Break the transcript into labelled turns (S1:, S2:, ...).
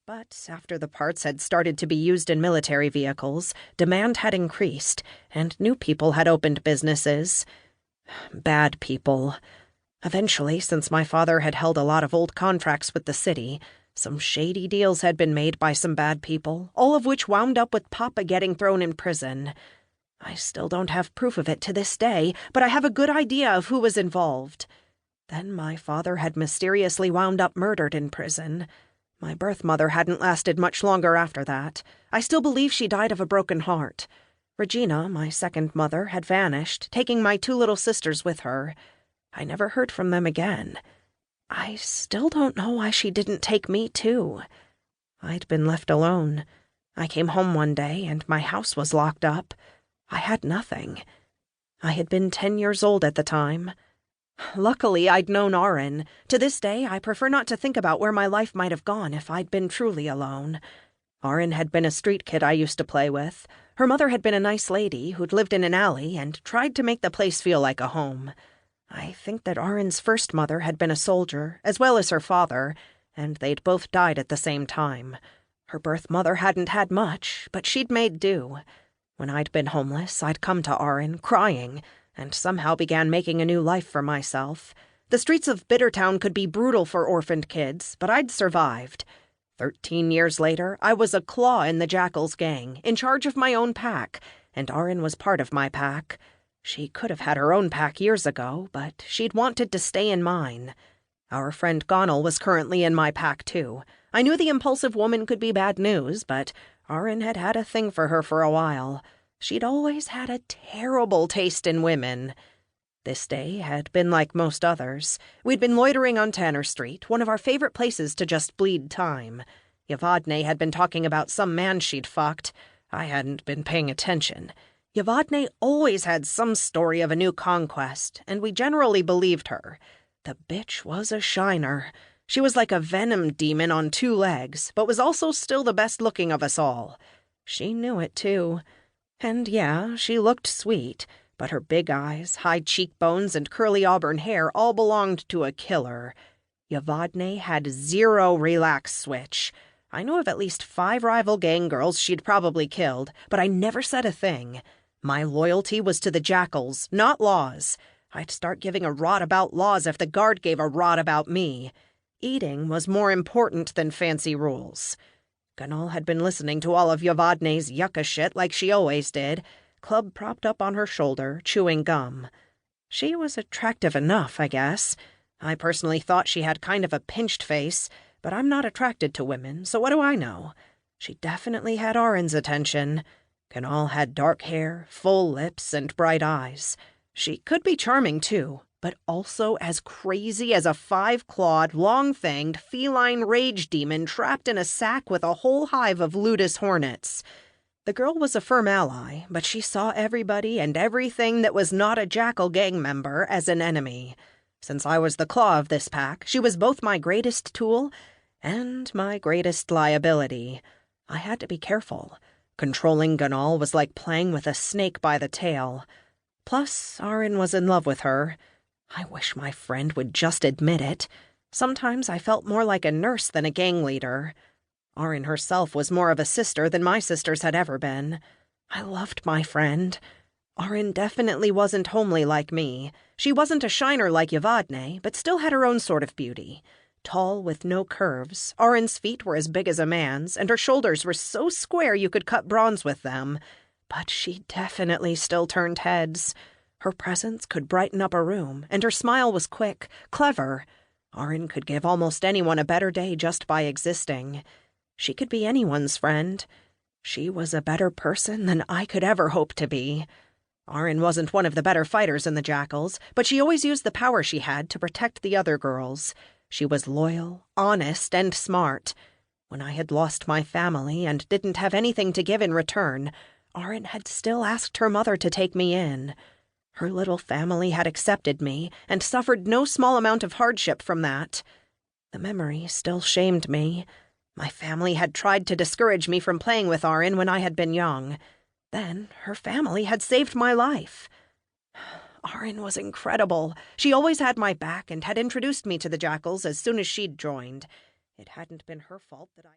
S1: But after the parts had started to be used in military vehicles, demand had increased, and new people had opened businesses. Bad people. Eventually, since my father had held a lot of old contracts with the city, some shady deals had been made by some bad people, all of which wound up with Papa getting thrown in prison. I still don't have proof of it to this day, but I have a good idea of who was involved. Then my father had mysteriously wound up murdered in prison. My birth mother hadn't lasted much longer after that. I still believe she died of a broken heart. Regina, my second mother, had vanished, taking my 2 little sisters with her. I never heard from them again. I still don't know why she didn't take me, too. I'd been left alone. I came home one day, and my house was locked up. I had nothing. I had been 10 years old at the time. Luckily, I'd known Arin. To this day, I prefer not to think about where my life might have gone if I'd been truly alone. Arin had been a street kid I used to play with. Her mother had been a nice lady who'd lived in an alley and tried to make the place feel like a home. I think that Arin's first mother had been a soldier, as well as her father, and they'd both died at the same time. Her birth mother hadn't had much, but she'd made do. When I'd been homeless, I'd come to Arin, crying, and somehow began making a new life for myself. The streets of Bittertown could be brutal for orphaned kids, but I'd survived. 13 years later, I was a claw in the Jackal's gang, in charge of my own pack, and Arin was part of my pack. She could have had her own pack years ago, but she'd wanted to stay in mine. Our friend Gonal was currently in my pack, too. I knew the impulsive woman could be bad news, but Arin had had a thing for her for a while. She'd always had a terrible taste in women. This day had been like most others. We'd been loitering on Tantor Street, one of our favorite places to just bleed time. Yvonne had been talking about some man she'd fucked. I hadn't been paying attention. Yvonne always had some story of a new conquest, and we generally believed her. The bitch was a shiner. She was like a venom demon on 2 legs, but was also still the best looking of us all. She knew it, too. And yeah, she looked sweet, but her big eyes, high cheekbones, and curly auburn hair all belonged to a killer. Yvonne had 0 relax switch. I knew of at least 5 rival gang girls she'd probably killed, but I never said a thing. My loyalty was to the Jackals, not laws. I'd start giving a rot about laws if the guard gave a rot about me. Eating was more important than fancy rules. Gonal had been listening to all of Yvonne's yucca shit like she always did, club propped up on her shoulder, chewing gum. She was attractive enough, I guess. I personally thought she had kind of a pinched face, but I'm not attracted to women, so what do I know? She definitely had Arin's attention. Gonal had dark hair, full lips, and bright eyes. She could be charming, too, but also as crazy as a 5-clawed, long-fanged, feline rage demon trapped in a sack with a whole hive of Ludus hornets. The girl was a firm ally, but she saw everybody and everything that was not a Jackal gang member as an enemy. Since I was the claw of this pack, she was both my greatest tool and my greatest liability. I had to be careful. Controlling Gonal was like playing with a snake by the tail. Plus, Arin was in love with her. I wish my friend would just admit it. Sometimes I felt more like a nurse than a gang leader. Arin herself was more of a sister than my sisters had ever been. I loved my friend. Arin definitely wasn't homely like me. She wasn't a shiner like Yvonne, but still had her own sort of beauty. Tall with no curves, Arin's feet were as big as a man's, and her shoulders were so square you could cut bronze with them. But she definitely still turned heads. Her presence could brighten up a room, and her smile was quick, clever. Arin could give almost anyone a better day just by existing. She could be anyone's friend. She was a better person than I could ever hope to be. Arin wasn't one of the better fighters in the Jackals, but she always used the power she had to protect the other girls. She was loyal, honest, and smart. When I had lost my family and didn't have anything to give in return, Arin had still asked her mother to take me in. Her little family had accepted me and suffered no small amount of hardship from that. The memory still shamed me. My family had tried to discourage me from playing with Arin when I had been young. Then her family had saved my life. Arin was incredible. She always had my back and had introduced me to the Jackals as soon as she'd joined. It hadn't been her fault that I...